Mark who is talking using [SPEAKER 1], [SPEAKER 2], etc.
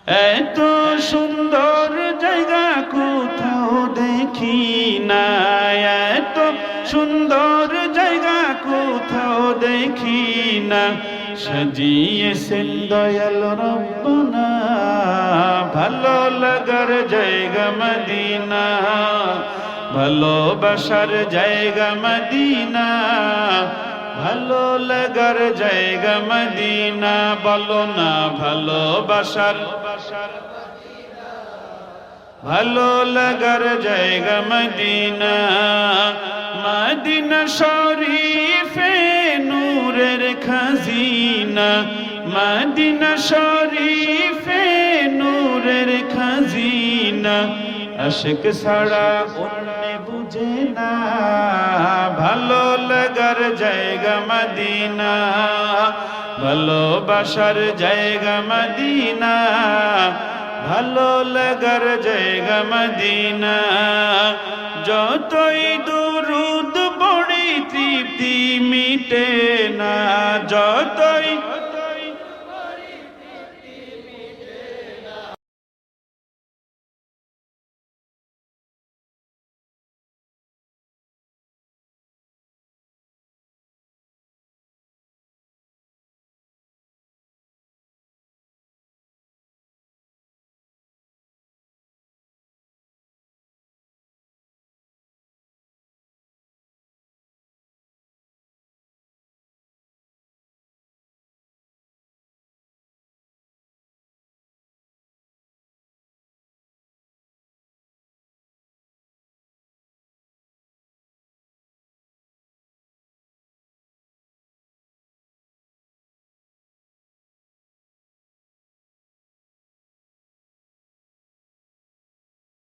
[SPEAKER 1] এত সুন্দর জায়গা কোথাও দেখি না, এত সুন্দর জায়গা কোথাও দেখি না। সাজিয়েছেন দয়াল রব্বানা ভালো লাগার জায়গা মদিনা, ভালোবাসার জায়গা মদিনা, ভালো লাগার জায়গা মদিনা। বলো না ভালোবাসার, ভালো লাগার জায়গা মদিনা। মদিনা শরীফে নূরের খাজিনা, মদিনা শরীফে নূরের খাজিনা। আশিক ছাড়া অন্য বুঝে না ভালো লাগার জায়গা মদিনা, ভালোবাসার জায়গা মদিনা, ভালো লাগার জায়গা মদিনা। যতই দুরুদ পড়ি তৃপ্তি মিটে না, যতই